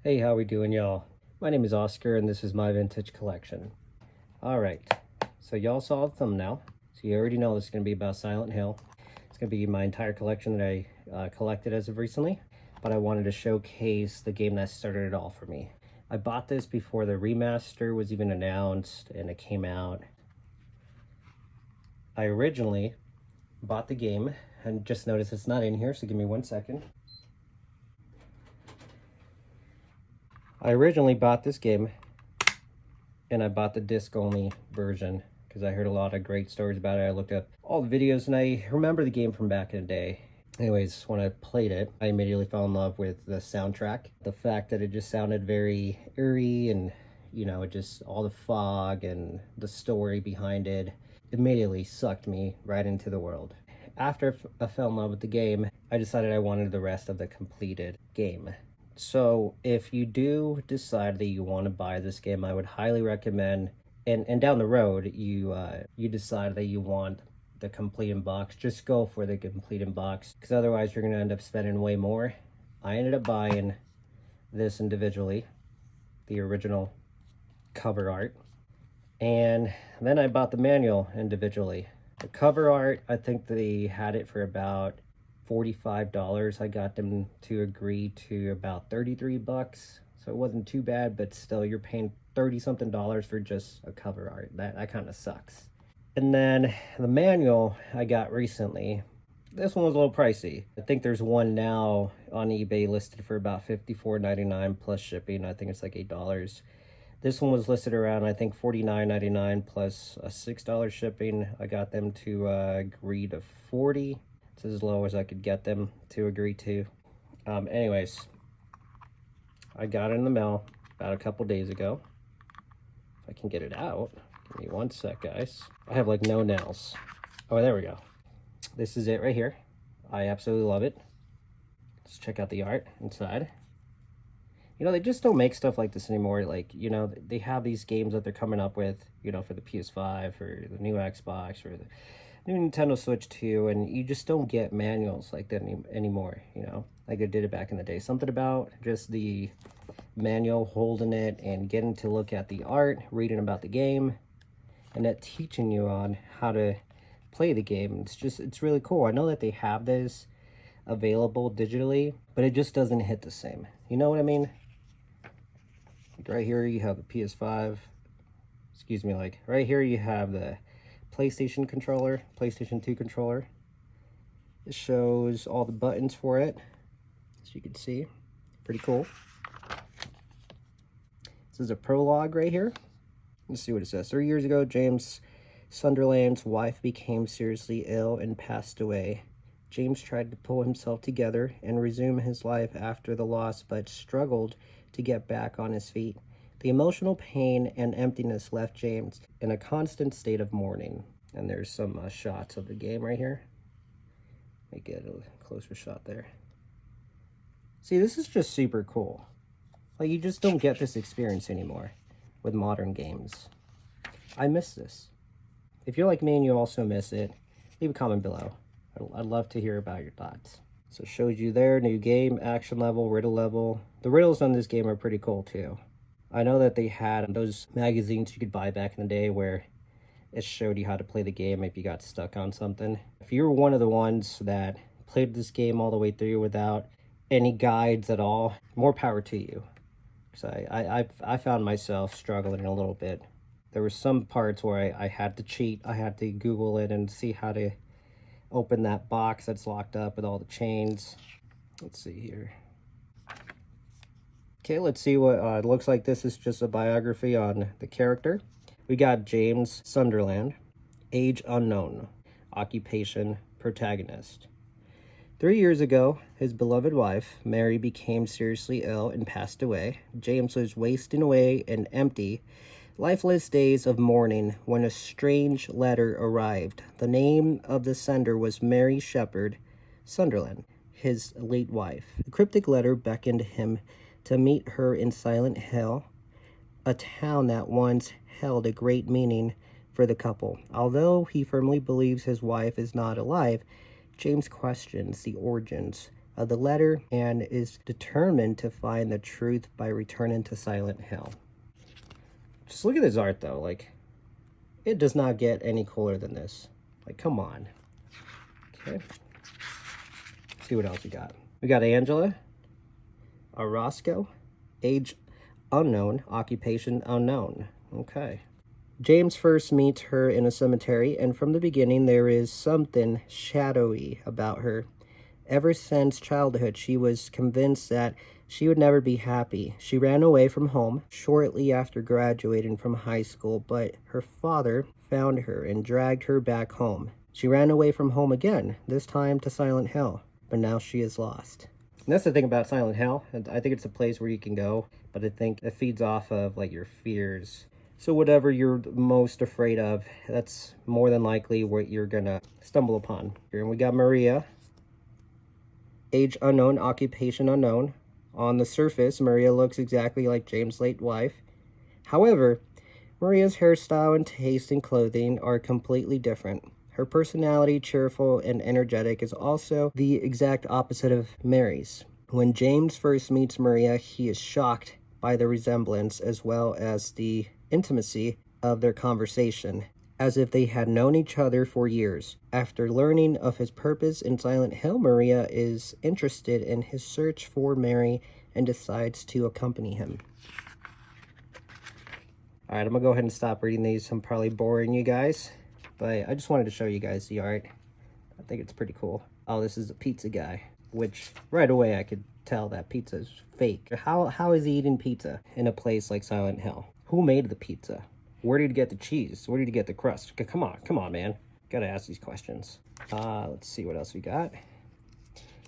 Hey, how we doing, y'all? My name is Oscar, and this is my vintage collection. All right, so y'all saw the thumbnail, so you already know this is going to be about Silent Hill. It's going to be my entire collection that I collected as of recently, but I wanted to showcase the game that started it all for me. I bought this before the remaster was even announced, and it came out. I originally bought the game, and just noticed it's not in here, so give me 1 second. I originally bought this game, and I bought the disc-only version because I heard a lot of great stories about it. I looked up all the videos, and I remember the game from back in the day. Anyways, when I played it, I immediately fell in love with the soundtrack. The fact that it just sounded very eerie, and, you know, it just, all the fog and the story behind it immediately sucked me right into the world. After I fell in love with the game, I decided I wanted the rest of the completed game. So if you do decide that you want to buy this game, I would highly recommend, and down the road you decide that you want the complete in box, just go for the complete in box, because otherwise you're going to end up spending way more. I ended up buying this individually, the original cover art, and then I bought the manual individually. The cover art, I think they had it for about $45. I got them to agree to about 33 bucks, so it wasn't too bad, but still you're paying 30 something dollars for just a cover art. That kind of sucks. And then the manual I got recently, this one was a little pricey. I think there's one now on eBay listed for about $54.99 plus shipping. I think it's like $8. This one was listed around, I think, $49.99 plus a $6 shipping. I got them to agree to 40. It's as low as I could get them to agree to. Anyways, I got it in the mail about a couple days ago. If I can get it out, give me 1 sec, guys. I have like no nails. Oh, there we go. This is it right here. I absolutely love it. Let's check out the art inside. You know, they just don't make stuff like this anymore. Like, you know, they have these games that they're coming up with, you know, for the PS5, for the new Xbox, for the new Nintendo Switch 2, and you just don't get manuals like that anymore, you know, like they did it back in the day. Something about just the manual, holding it and getting to look at the art, reading about the game, and that teaching you on how to play the game. It's really cool. I know that they have this available digitally, but it just doesn't hit the same. You know what I mean? Like right here you have the PS5, excuse me, like right here you have the PlayStation controller, PlayStation 2 controller. It shows all the buttons for it, as you can see. Pretty cool. This is a prologue right here. Let's see what it says. 3 years ago, James Sunderland's wife became seriously ill and passed away. James tried to pull himself together and resume his life after the loss, but struggled to get back on his feet. The emotional pain and emptiness left James in a constant state of mourning. And there's some shots of the game right here. Let me get a closer shot there. See, this is just super cool. Like, you just don't get this experience anymore with modern games. I miss this. If you're like me and you also miss it, leave a comment below. I'd love to hear about your thoughts. So it shows you there, new game, action level, riddle level. The riddles on this game are pretty cool too. I know that they had those magazines you could buy back in the day where it showed you how to play the game if you got stuck on something. If you were one of the ones that played this game all the way through without any guides at all, more power to you. So I found myself struggling a little bit. There were some parts where I had to cheat. I had to Google it and see how to open that box that's locked up with all the chains. Let's see here. Okay, let's see what it looks like. This is just a biography on the character. We got James Sunderland, age unknown, occupation protagonist. 3 years ago, his beloved wife, Mary, became seriously ill and passed away. James was wasting away in empty, lifeless days of mourning when a strange letter arrived. The name of the sender was Mary Shepherd Sunderland, his late wife. The cryptic letter beckoned him to meet her in Silent Hill, a town that once held a great meaning for the couple. Although he firmly believes his wife is not alive, James questions the origins of the letter and is determined to find the truth by returning to Silent Hill. Just look at this art though, like, it does not get any cooler than this. Like, come on. Okay. Let's see what else we got. We got Angela, Orozco, age unknown, occupation unknown. Okay. James first meets her in a cemetery, and from the beginning there is something shadowy about her. Ever since childhood, she was convinced that she would never be happy. She ran away from home shortly after graduating from high school, but her father found her and dragged her back home. She ran away from home again, this time to Silent Hill, but now she is lost. And that's the thing about Silent Hill. I think it's a place where you can go, but I think it feeds off of like your fears. So whatever you're most afraid of, that's more than likely what you're gonna stumble upon. Here we got Maria, age unknown, occupation unknown. On the surface, Maria looks exactly like James' late wife. However, Maria's hairstyle and taste in clothing are completely different. Her personality, cheerful and energetic, is also the exact opposite of Mary's. When James first meets Maria, he is shocked by the resemblance as well as the intimacy of their conversation, as if they had known each other for years. After learning of his purpose in Silent Hill, Maria is interested in his search for Mary and decides to accompany him. Alright, I'm gonna go ahead and stop reading these. I'm probably boring you guys, but I just wanted to show you guys the art. I think it's pretty cool. Oh, this is a pizza guy, which right away I could tell that pizza is fake. How is he eating pizza in a place like Silent Hill? Who made the pizza? Where did he get the cheese? Where did he get the crust? Come on, man. Gotta ask these questions. Let's see what else we got.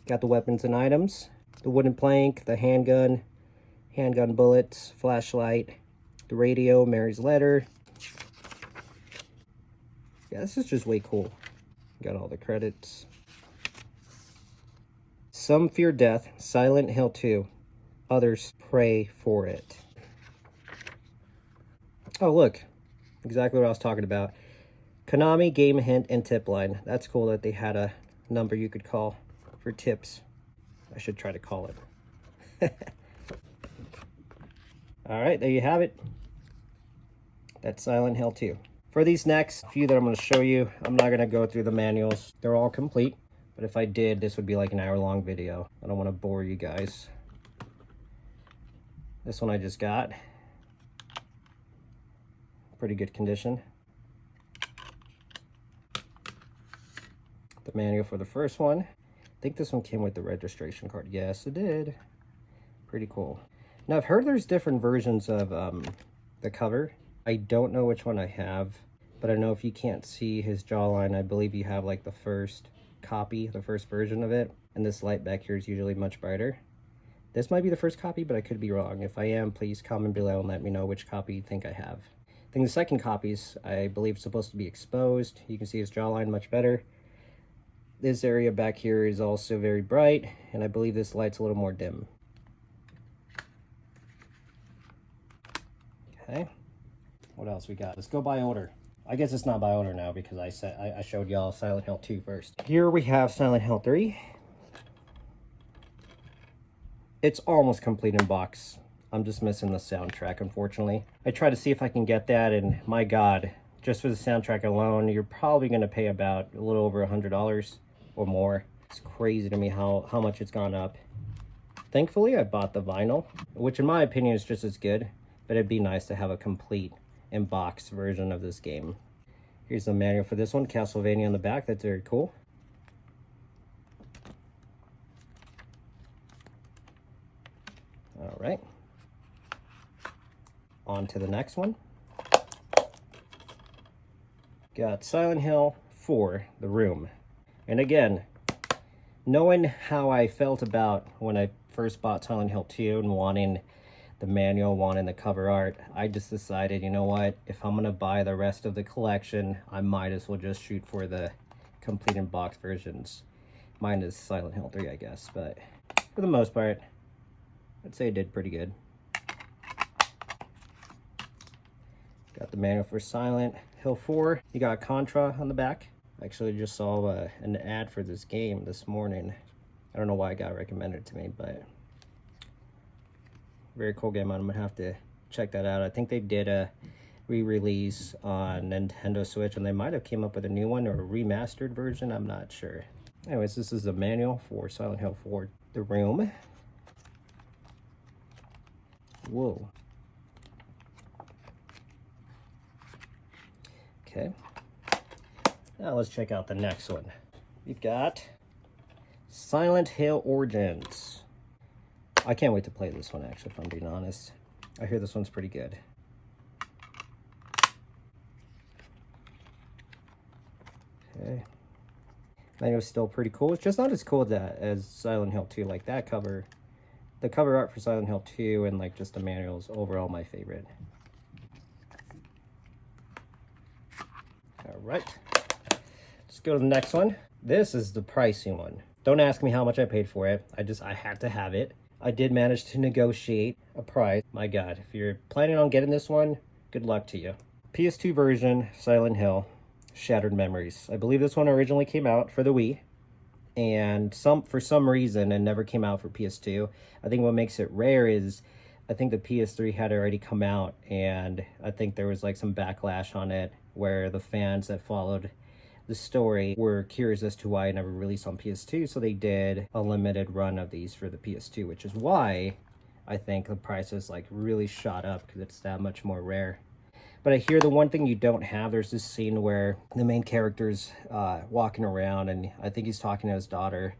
Got the weapons and items. The wooden plank, the handgun bullets, flashlight, the radio, Mary's letter. Yeah, this is just way cool. Got all the credits. Some fear death, Silent Hill 2. Others pray for it. Oh, look. Exactly what I was talking about. Konami, game hint, and tip line. That's cool that they had a number you could call for tips. I should try to call it. Alright, there you have it. That's Silent Hill 2. For these next few that I'm going to show you, I'm not going to go through the manuals. They're all complete. But if I did, this would be like an hour-long video. I don't want to bore you guys. This one I just got. Pretty good condition. The manual for the first one. I think this one came with the registration card. Yes, it did. Pretty cool. Now, I've heard there's different versions of the cover. I don't know which one I have, but I know if you can't see his jawline, I believe you have like the first copy, the first version of it. And this light back here is usually much brighter. This might be the first copy, but I could be wrong. If I am, please comment below and let me know which copy you think I have. I think the second copy's, I believe, supposed to be exposed. You can see his jawline much better. This area back here is also very bright, and I believe this light's a little more dim. Okay, what else we got? Let's go by order. I guess it's not by order now because I showed y'all Silent Hill 2 first. Here we have Silent Hill 3. It's almost complete in box. I'm just missing the soundtrack, unfortunately. I tried to see if I can get that, and my God, just for the soundtrack alone, you're probably going to pay about a little over $100 or more. It's crazy to me how much it's gone up. Thankfully, I bought the vinyl, which in my opinion is just as good, but it'd be nice to have a complete in-box version of this game. Here's the manual for this one, Castlevania on the back. That's very cool. All right. On to the next one. Got Silent Hill 4, The Room. And again, knowing how I felt about when I first bought Silent Hill 2 and wanting the manual, wanting the cover art, I just decided, you know what, if I'm going to buy the rest of the collection, I might as well just shoot for the complete in box versions. Mine is Silent Hill 3, I guess, but for the most part, I'd say it did pretty good. Got the manual for Silent Hill 4. You got Contra on the back. I actually just saw an ad for this game this morning. I don't know why it got recommended to me, but very cool game. I'm gonna have to check that out. I think they did a re-release on Nintendo Switch, and they might have came up with a new one or a remastered version. I'm not sure. Anyways, this is the manual for Silent Hill 4: The Room. Whoa. Okay. Now let's check out the next one. We've got Silent Hill Origins. I can't wait to play this one, actually, if I'm being honest. I hear this one's pretty good. Okay. Manual's still pretty cool. It's just not as cool as Silent Hill 2. Like that cover, the cover art for Silent Hill 2 and like just the manual is overall my favorite. All right. Let's go to the next one. This is the pricey one. Don't ask me how much I paid for it. I had to have it. I did manage to negotiate a price. My God, if you're planning on getting this one, good luck to you. PS2 version, Silent Hill, Shattered Memories. I believe this one originally came out for the Wii, and for some reason it never came out for PS2. I think what makes it rare is I think the PS3 had already come out, and I think there was like some backlash on it where the fans that followed the story were curious as to why it never released on PS2, so they did a limited run of these for the PS2, which is why I think the price is like really shot up, because it's that much more rare. But I hear the one thing you don't have, there's this scene where the main character's walking around, and I think he's talking to his daughter,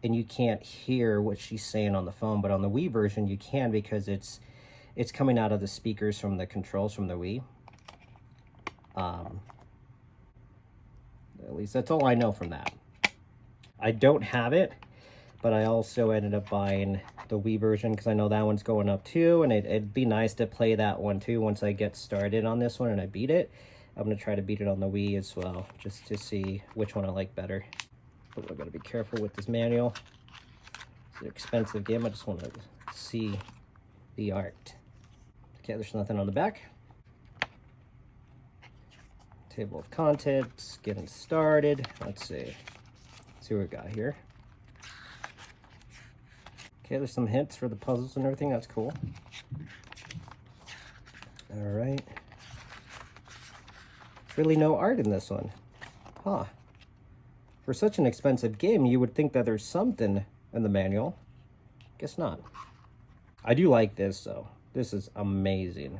and you can't hear what she's saying on the phone, but on the Wii version you can, because it's coming out of the speakers from the controls from the Wii. At least that's all I know from that. I don't have it, but I also ended up buying the Wii version because I know that one's going up too, and it'd be nice to play that one too once I get started on this one and I beat it. I'm going to try to beat it on the Wii as well, just to see which one I like better. But we've got to be careful with this manual. It's an expensive game. I just want to see the art. Okay, there's nothing on the back. Table of contents, getting started. Let's see what we got here. Okay, there's some hints for the puzzles and everything. That's cool. All right. Really no art in this one. Huh. For such an expensive game, you would think that there's something in the manual. Guess not. I do like this, though. This is amazing.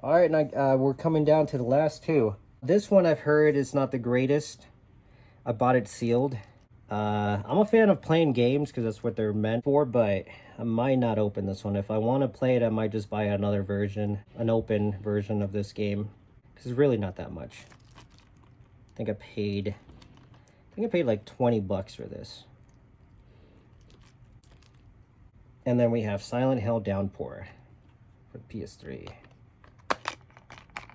All right, now we're coming down to the last two. This one I've heard is not the greatest. I bought it sealed. I'm a fan of playing games because that's what they're meant for, but I might not open this one. If I want to play it, I might just buy another version, an open version of this game, because it's really not that much. I think I paid like 20 bucks for this. And then we have Silent Hill Downpour for the PS3.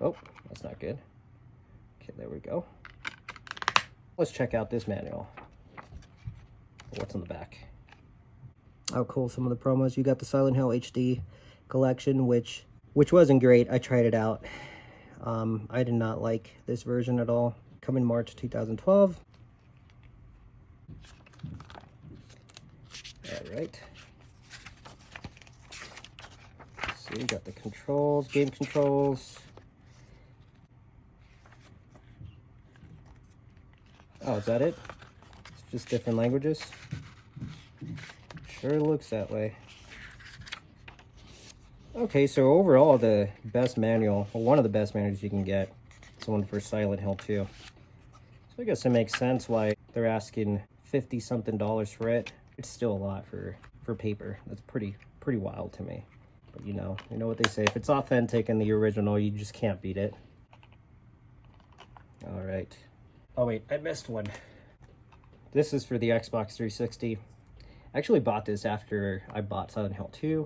Oh, that's not good. Okay, there we go. Let's check out this manual. What's on the back? Oh, cool. Some of the promos. You got the Silent Hill HD collection, which wasn't great. I tried it out. I did not like this version at all. Coming March 2012. All right. Let's see, we got the controls, game controls. Oh, is that it? It's just different languages? Sure looks that way. Okay, so overall, the best manual, or one of the best manuals you can get, is one for Silent Hill 2. So I guess it makes sense why they're asking $50-something for it. It's still a lot for paper. That's pretty wild to me. But you know what they say. If it's authentic and the original, you just can't beat it. All right. Oh wait, I missed one. This is for the Xbox 360. I actually bought this after I bought Silent Hill 2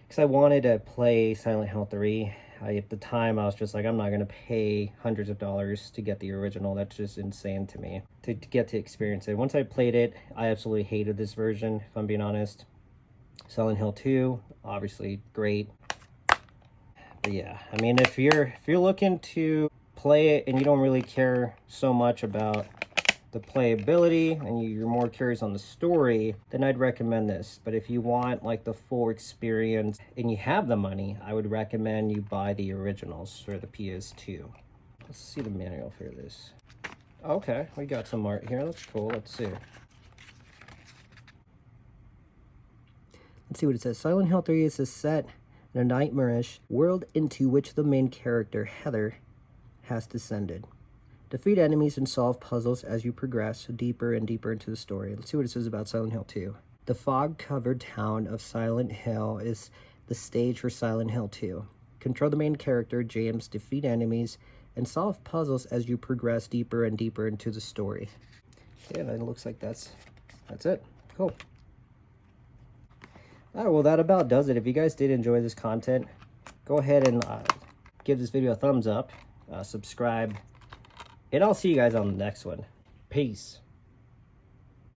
because I wanted to play Silent Hill 3. At the time, I was just like, I'm not going to pay hundreds of dollars to get the original. That's just insane to me, to get to experience it. Once I played it, I absolutely hated this version, if I'm being honest. Silent Hill 2, obviously great. But yeah, I mean, if you're looking to play it and you don't really care so much about the playability and you're more curious on the story, then I'd recommend this. But if you want like the full experience and you have the money, I would recommend you buy the originals for the PS2. Let's see the manual for this. Okay, we got some art here. That's cool. Let's see. Let's see what it says. Silent Hill 3 is a set in a nightmarish world into which the main character, Heather, has descended. Defeat enemies and solve puzzles as you progress deeper and deeper into the story. Let's see what it says about Silent Hill 2. The fog-covered town of Silent Hill is the stage for Silent Hill 2. Control the main character, James, defeat enemies, and solve puzzles as you progress deeper and deeper into the story. Yeah, and it looks like that's it. Cool. Alright, well that about does it. If you guys did enjoy this content, go ahead and give this video a thumbs up, subscribe, and I'll see you guys on the next one. Peace.